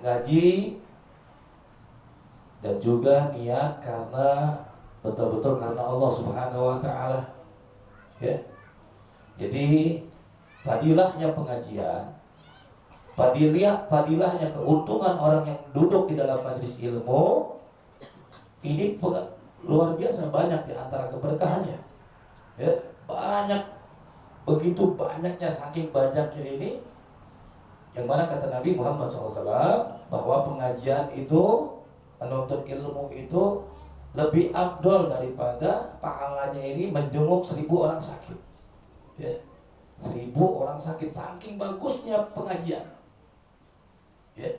ngaji dan juga niat karena betul-betul karena Allah Subhanahu wa taala. Ya. Jadi fadilahnya pengajian, fadilahnya keuntungan orang yang duduk di dalam majelis ilmu ini luar biasa banyak di antara keberkahannya. Ya, banyak, begitu banyaknya, saking banyaknya ini, yang mana kata Nabi Muhammad SAW bahwa pengajian itu, menuntut ilmu itu lebih afdol daripada pahalanya ini menjenguk 1000 orang sakit. Ya, 1000 orang sakit, saking bagusnya pengajian. Ya,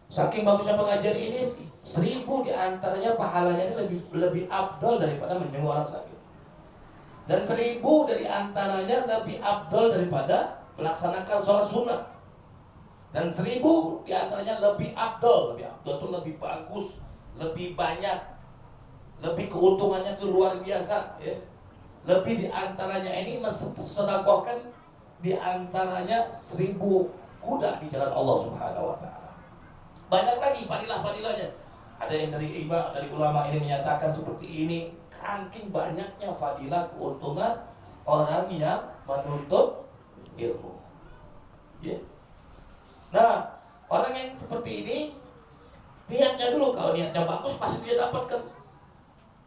saking bagusnya pengajian ini, 1000 diantaranya pahalanya ini lebih afdol daripada menjenguk orang sakit. Dan 1000 dari antaranya lebih afdol daripada melaksanakan sholat sunnah. Dan 1000 diantaranya lebih afdol itu lebih bagus, lebih banyak, lebih keuntungannya itu luar biasa. Ya. Lebih diantaranya ini sedekahkan diantaranya 1000 kuda di jalan Allah Subhanahu Wa Taala. Banyak lagi fadilah-fadilahnya. Ada yang dari ulama ini menyatakan seperti ini, saking banyaknya fadilah keuntungan orang yang menuntut ilmu. Ya. Nah, orang yang seperti ini niatnya dulu, kalau niatnya bagus pasti dia dapatkan.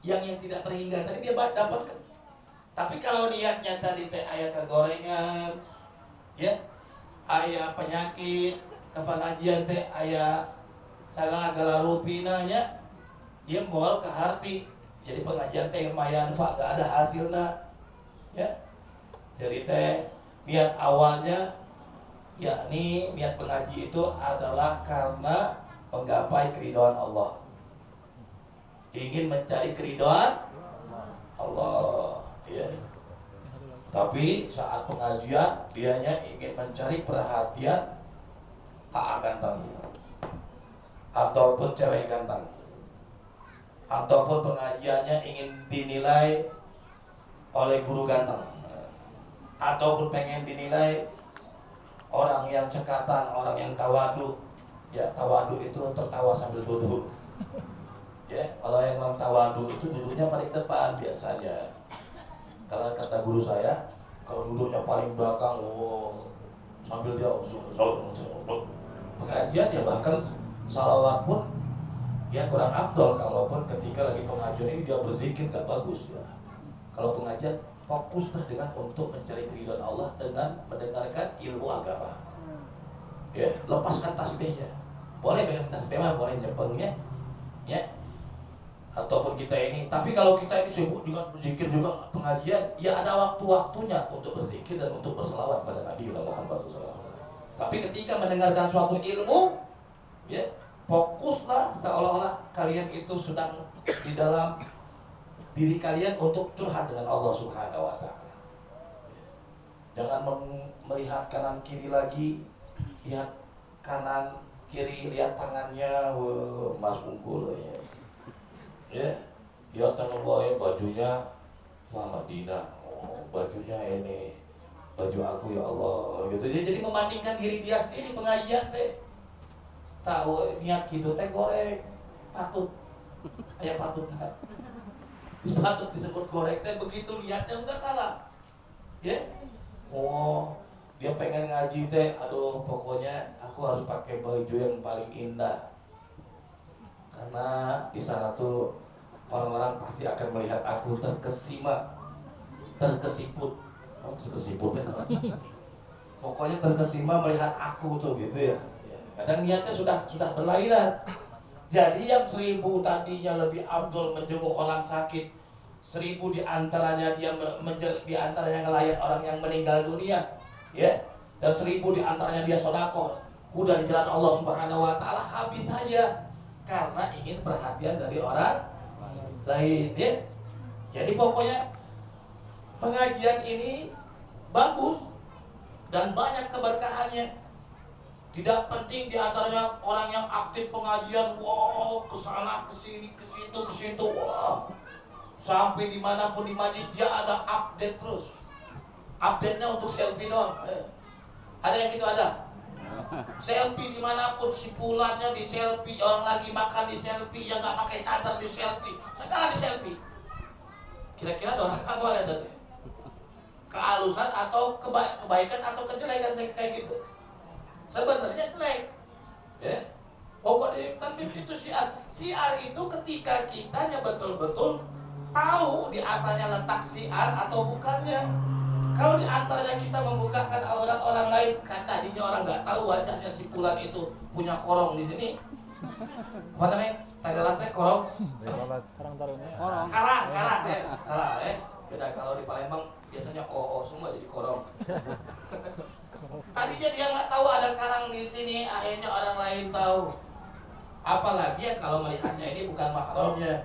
Yang tidak terhingga tadi dia dapatkan. Tapi kalau niatnya tadi teh aya kegorengan, ya, aya penyakit, ke pengajian teh aya sagala rupinanya, dia moal ke harti. Jadi pengajian teh mayanfa gak ada hasilnya. Ya. Jadi teh niat awalnya yakni niat pengaji itu adalah karena menggapai keridhaan Allah. Ingin mencari keridhaan Allah, ya. Tapi saat pengajian dianya ingin mencari perhatian AA ganteng ataupun cewek ganteng, ataupun pengajiannya ingin dinilai oleh guru ganteng, ataupun pengen dinilai orang yang cekatan, orang yang tawadu. Ya, tawadu itu tertawa sambil duduk. Ya, kalau yang orang tawadu itu duduknya paling depan biasanya. Karena kata guru saya, kalau duduknya paling belakang, sambil dia pengajian ya, bahkan salawat pun ya kurang afdol. Kalaupun ketika lagi pengajian ini dia berzikir gak bagus ya. Kalau pengajian fokuslah dengan untuk mencari keridhaan Allah dengan mendengarkan ilmu agama. Ya, lepaskan tasbihnya. Boleh pegang tasbih mah, boleh jempengnya. Ya. Ataupun kita ini, tapi kalau kita ini sibuk dengan berzikir juga pengajian, ya ada waktu-waktunya untuk berzikir dan untuk berselawat pada Nabi Muhammad SAW. Tapi ketika mendengarkan suatu ilmu, ya, fokuslah seolah-olah kalian itu sedang di dalam diri kalian untuk curhat dengan Allah Subhanahu Wa Taala. Jangan melihat kanan kiri lagi, lihat kanan kiri, lihat tangannya, mas unggul ya. Ya, lihat tangan bawahnya, bajunya Muhammadinah, bajunya ini baju aku ya Allah gitu. Jadi membandingkan diri dia sendiri pengajian teh. Tahu niat gitu teh goreng patut. Aya patutna. Patut disebut goreng teh begitu niatnya enggak salah. Ya. Oh, dia pengen ngaji teh, aduh pokoknya aku harus pakai baju yang paling indah. Karena di sana tuh orang-orang pasti akan melihat aku terkesiput. Pokoknya terkesima melihat aku tuh gitu ya. Kadang niatnya sudah berlainan. Jadi yang 1000 tadinya lebih afdol menjenguk orang sakit, 1000 diantaranya dia diantaranya ngelayat orang yang meninggal dunia, ya. Dan 1000 diantaranya dia sedekah kuda di jalan Allah Subhanahu Wa Taala, habis saja karena ingin perhatian dari orang lain, ya. Jadi pokoknya pengajian ini bagus dan banyak keberkahannya. Tidak penting diantaranya orang yang aktif pengajian, kesana kesini kesitu, sampai dimanapun di majlis dia ada update terus. Update-nya untuk selfie doang. Ada yang gitu ada? Selfie dimanapun, si pulatnya di selfie, orang lagi makan di selfie, yang nggak pakai cadar di selfie, segala di selfie. Kira-kira ada orang apa ya tadi? Kehalusan atau kebaikan atau kejelekan kayak gitu? Sebenarnya jelek, ya. Pokoknya kan itu syiar. Syiar itu ketika kitanya betul-betul tahu di atasnya letak syiar atau bukannya. Kalau di antaranya kita membukakan aurat orang lain, tadinya orang nggak tahu wajahnya si Fulan itu punya korong di sini. Apa namanya? Thailand teh korong. Karang taruna. Karang salah Beda kalau di Palembang biasanya semua jadi korong. Tadinya dia nggak tahu ada karang di sini, akhirnya orang lain tahu. Apalagi ya kalau melihatnya ini bukan mahramnya,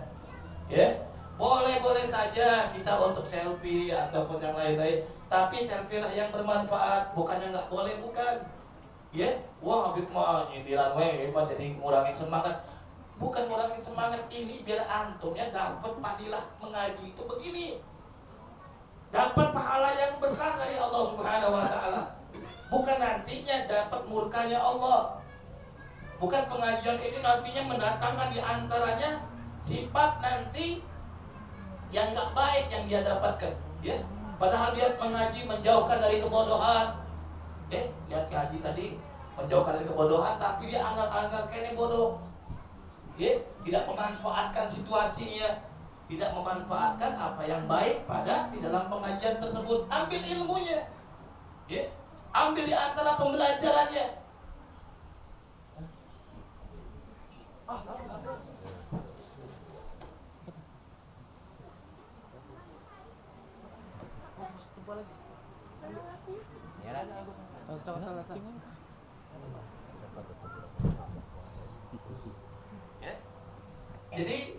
ya. Boleh saja kita untuk selfie ataupun yang lain-lain, tapi selfie lah yang bermanfaat, bukannya nggak boleh, bukan. Ya, wah Habib mah nyindiran mah jadi ngurangin semangat. Bukan ngurangin semangat, ini biar antumnya dapat fadilah mengaji itu begini. Dapat pahala yang besar dari Allah Subhanahu wa taala. Bukan nantinya dapat murkanya Allah. Bukan pengajian ini nantinya mendatangkan di antaranya sifat nanti yang gak baik yang dia dapatkan, ya. Padahal dia mengaji menjauhkan dari kebodohan. Lihat ngaji tadi menjauhkan dari kebodohan, tapi dia anggar-anggar kayaknya bodoh. Tidak memanfaatkan situasinya, tidak memanfaatkan apa yang baik pada di dalam pengajian tersebut. Ambil ilmunya, ambil di antara pembelajarannya. Jadi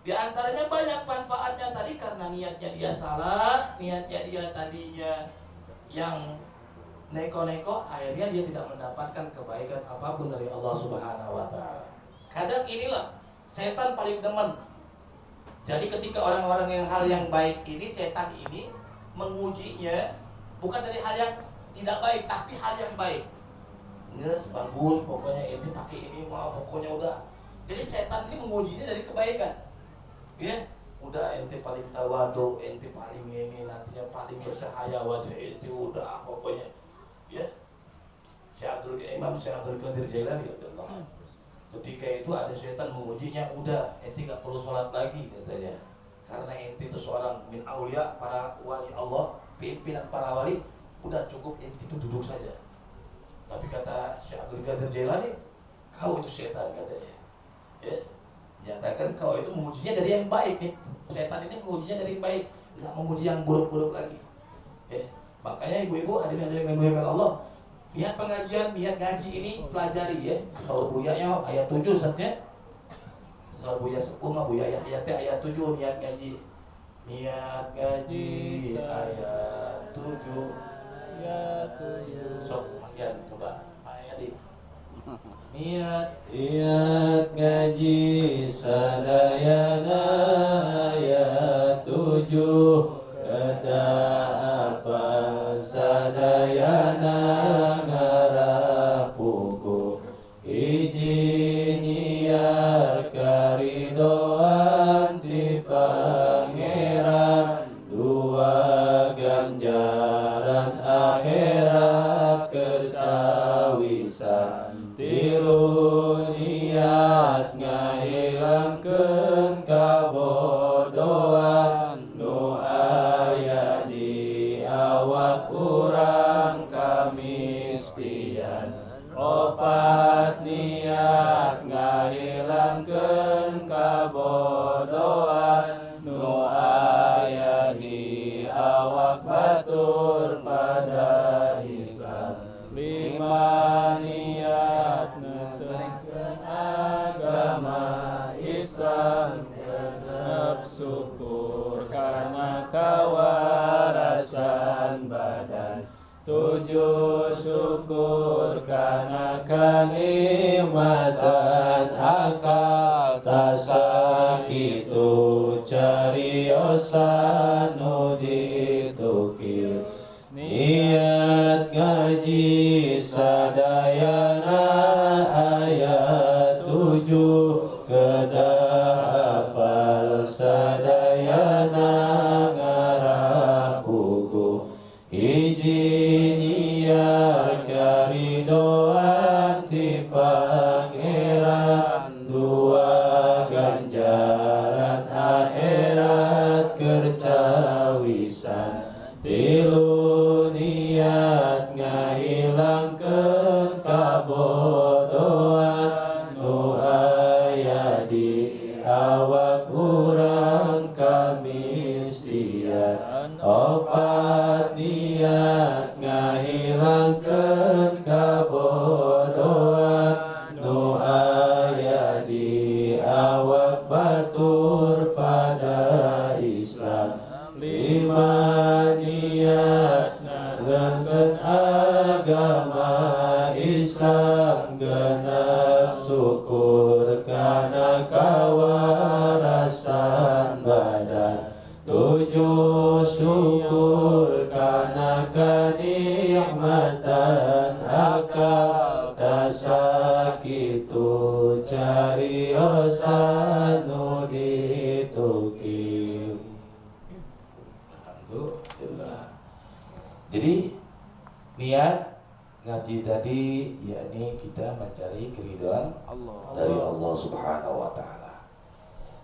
di antaranya banyak manfaatnya tadi karena niatnya dia salah, niatnya dia tadinya yang neko-neko, akhirnya dia tidak mendapatkan kebaikan apapun dari Allah Subhanahu wa taala. Kadang inilah setan paling demen. Jadi ketika orang-orang yang hal yang baik ini, setan ini mengujinya bukan dari hal yang tidak baik, tapi hal yang baik. Nges, bagus, pokoknya ente pakai ini mah pokoknya udah. Jadi setan ini mengujinya dari kebaikan. Udah ente paling tawadu, ente paling ini, nantinya paling bercahaya wajah ente, udah pokoknya. Imam Syekh Abdul Qadir Jailani Allah. Ketika itu ada setan mengujinya, udah ente nggak perlu sholat lagi katanya. Karena ente itu seorang min aulia, para wali Allah, pimpinan para wali, udah cukup ente itu duduk saja. Tapi kata Syekh Abdul Qadir Jailani, kau itu setan katanya. Nyatakan kau itu mengujinya dari yang baik nih. Setan ini mengujinya dari yang baik, nggak menguji yang buruk-buruk lagi. Makanya ibu-ibu hadirin yang dimuliakan Allah, niat pengajian, niat ngaji ini pelajari ya. Saur buyanya ayat 7 Ustaznya. Saur buya sepuh mah buya ayatnya ayat 7 niat ngaji. Niat ngaji ayat 7. Sok kalian coba ayat ini. Niat ngaji sadayana ayat 7 kedah apa sadayana ngarapuku hiji niar karidoan ti pangeran dua ganjaran akhirat kercawisan tilu niat ngahilangkeun kabodohan nu aya di awak urang kamistian opat niat ngahilangkeun kabodohan nu aya di awak batur pada Islam lima niat netengkeun agama Islam genep syukur karena kawarasan badan tujuh syukur karena kenikmatan akal tasakitu cariosan nu ditukil niat ngaji sadaya syukur karena kewarasan badan, 7 syukur karena kenikmatan akal, tasakitu cariosan nu ditukim. Alhamdulillah. Jadi niat ngaji tadi yakni kita mencari keridhaan dari Allah Subhanahu wa taala.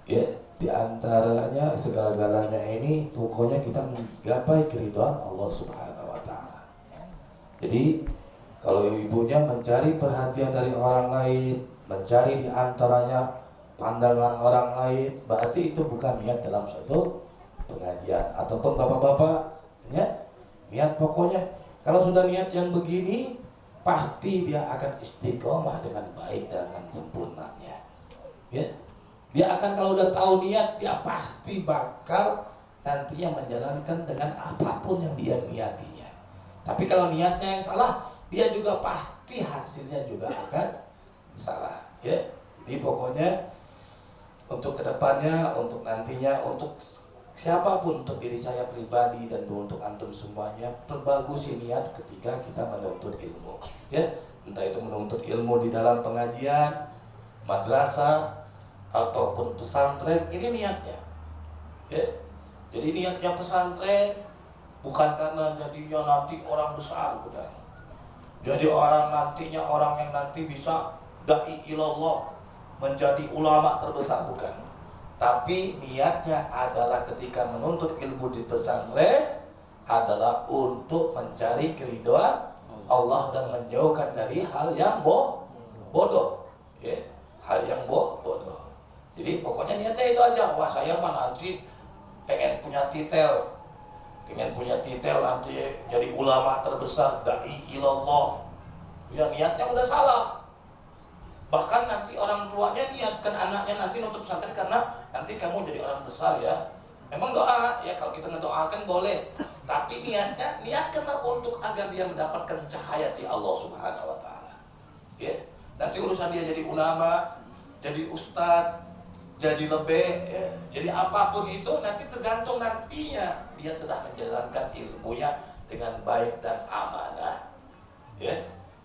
Ya, di antaranya segala-galanya ini pokoknya kita menggapai keridhaan Allah Subhanahu wa taala. Jadi kalau ibunya mencari perhatian dari orang lain, mencari di antaranya pandangan orang lain, berarti itu bukan niat dalam suatu pengajian. Ataupun bapak-bapak ya, niat pokoknya kalau sudah niat yang begini, pasti dia akan istiqomah dengan baik dan dengan sempurnanya. Ya, dia akan kalau udah tahu niat, dia pasti bakal nantinya menjalankan dengan apapun yang dia niatinya. Tapi kalau niatnya yang salah, dia juga pasti hasilnya juga akan salah. Ya, jadi pokoknya untuk kedepannya, untuk nantinya, untuk siapapun, untuk diri saya pribadi dan untuk antum semuanya, perbagusi niat ketika kita menuntut ilmu. Ya, entah itu menuntut ilmu di dalam pengajian, madrasah ataupun pesantren, ini niatnya. Ya, jadi niatnya pesantren bukan karena jadinya nanti orang besar, bukan. Jadi orang nantinya orang yang nanti bisa dai ilallah, menjadi ulama terbesar, bukan. Tapi niatnya adalah ketika menuntut ilmu di pesantren adalah untuk mencari keridhaan Allah dan menjauhkan dari hal yang bodoh, ya, hal yang bodoh. Jadi pokoknya niatnya itu aja. Wah, saya mah nanti pengen punya titel nanti jadi ulama terbesar, dai ilallah. Ya, niatnya udah salah. Bahkan nanti orang tuanya niatkan anaknya nanti nutup pesantren karena nanti kamu jadi orang besar ya. Memang doa ya, kalau kita ngedoakan boleh. Tapi niatkanlah untuk agar dia mendapatkan cahaya di Allah Subhanahu wa taala. Ya. Nanti urusan dia jadi ulama, jadi ustadz, jadi lebih ya. Jadi apapun itu nanti tergantung nantinya dia sudah menjalankan ilmunya dengan baik dan amanah. Ya.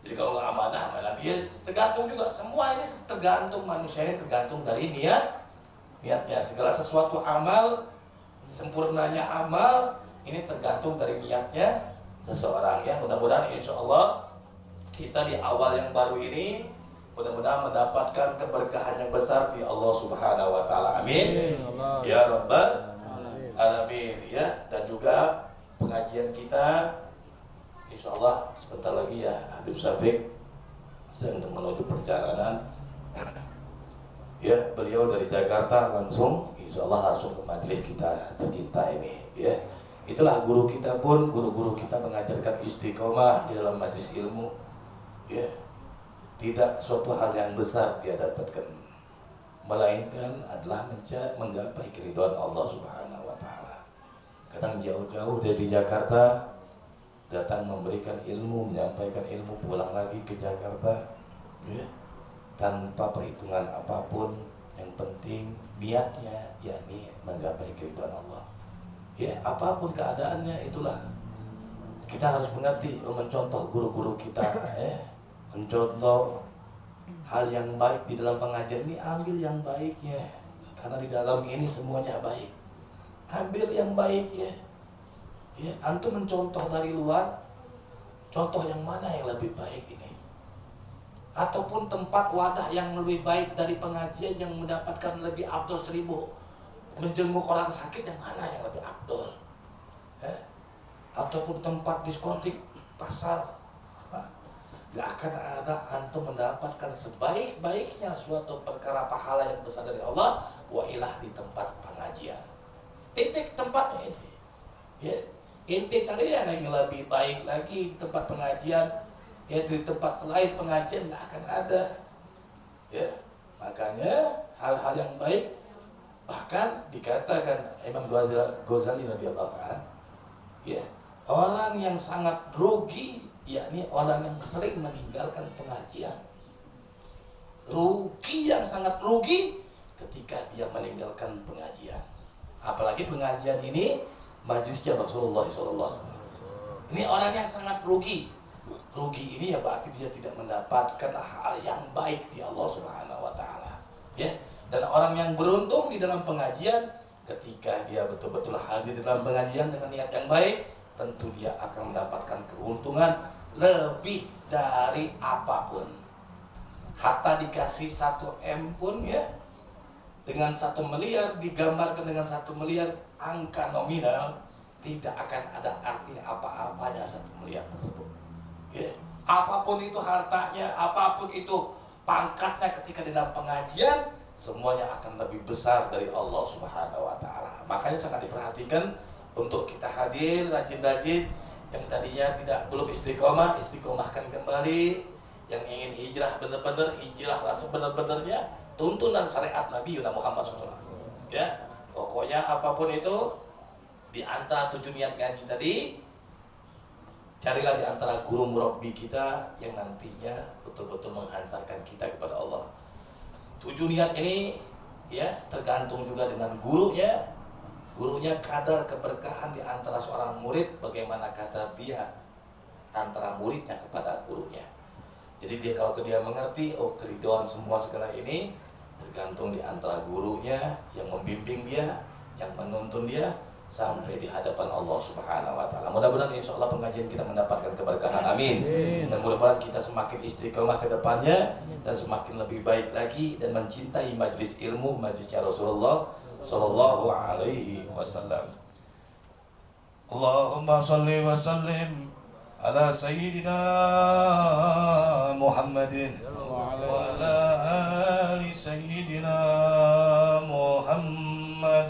Jadi kalau nggak amanah, nanti tergantung juga. Semua ini tergantung, manusia ini tergantung dari niatnya. Segala sesuatu amal, sempurnanya amal ini tergantung dari niatnya seseorang. Ya, mudah-mudahan insya Allah kita di awal yang baru ini mudah-mudahan mendapatkan keberkahan yang besar di Allah Subhanahu wa taala. Amin. Ya Rabbal Alamin. Ya, dan juga pengajian kita insya Allah sebentar lagi ya, Habib Syafiq sedang menuju perjalanan. Ya, beliau dari Jakarta langsung, insya Allah langsung ke majelis kita tercinta ini. Ya, itulah guru kita pun, guru-guru kita mengajarkan istiqomah di dalam majelis ilmu. Ya, tidak suatu hal yang besar dia dapatkan, melainkan adalah menggapai keridhaan Allah Subhanahu wa taala. Kadang jauh-jauh dari Jakarta datang memberikan ilmu, menyampaikan ilmu, pulang lagi ke Jakarta ya, tanpa perhitungan apapun. Yang penting niatnya yakni menggapai keridhaan Allah. Ya, apapun keadaannya itulah kita harus mengerti, mencontoh guru-guru kita ya, mencontoh hal yang baik di dalam pengajian ini, ambil yang baiknya karena di dalam ini semuanya baik. Ambil yang baik ya. Ya, antum mencontoh dari luar, contoh yang mana yang lebih baik ini? Ataupun tempat wadah yang lebih baik dari pengajian yang mendapatkan lebih afdol 1000, menjenguk orang sakit, yang mana yang lebih afdol? Ataupun tempat diskotik, pasar, gak akan ada antum mendapatkan sebaik-baiknya suatu perkara pahala yang besar dari Allah wa ilah di tempat pengajian. Titik tempatnya ini. Ya. Inti cari yang lebih baik lagi di tempat pengajian, ya, di tempat selain pengajian nggak akan ada. Ya, makanya hal-hal yang baik, bahkan dikatakan Imam Ghazali radhiyallahu anhu, ya, orang yang sangat rugi yakni orang yang sering meninggalkan pengajian. rugi yang sangat rugi ketika dia meninggalkan pengajian. Apalagi pengajian ini majelisnya Rasulullah SAW. Ini orang yang sangat rugi. Rugi ini ya berarti dia tidak mendapatkan hal yang baik di Allah Subhanahu wa taala. Ya. Dan orang yang beruntung di dalam pengajian ketika dia betul-betul hadir di dalam pengajian dengan niat yang baik, tentu dia akan mendapatkan keuntungan lebih dari apapun. Hatta dikasih 1 M pun ya, dengan 1 miliar digambarkan dengan 1 miliar angka nominal, tidak akan ada arti apa-apanya 1 miliar tersebut. Ya. Apapun itu hartanya, apapun itu pangkatnya ketika di dalam pengajian, semuanya akan lebih besar dari Allah Subhanahu wa taala. Makanya sangat diperhatikan untuk kita hadir rajin-rajin, yang tadinya belum istiqomahkan kembali, yang ingin hijrah benar-benar, hijrahlah sebenar-benarnya tuntunan syariat Nabi Muhammad SAW. Ya, pokoknya apapun itu di antara 7 niat ngaji tadi, carilah di antara guru murabbi kita yang nantinya betul-betul menghantarkan kita kepada Allah. 7 niat ini ya tergantung juga dengan gurunya. Gurunya kadar keberkahan di antara seorang murid, bagaimana kadar dia antara muridnya kepada gurunya. Jadi dia kalau dia mengerti, oh keridhaan semua segala ini tergantung di antara gurunya yang membimbing dia, yang menuntun dia sampai di hadapan Allah Subhanahu wa taala. Mudah-mudahan insyaallah pengajian kita mendapatkan keberkahan. Amin. Dan mudah-mudahan kita semakin istiqomah ke depannya dan semakin lebih baik lagi dan mencintai majelis ilmu, majelisnya Rasulullah sallallahu alaihi wasallam. Allahumma shalli wa sallim ala sayyidina Muhammadin wa ala ali sayyidina Muhammad.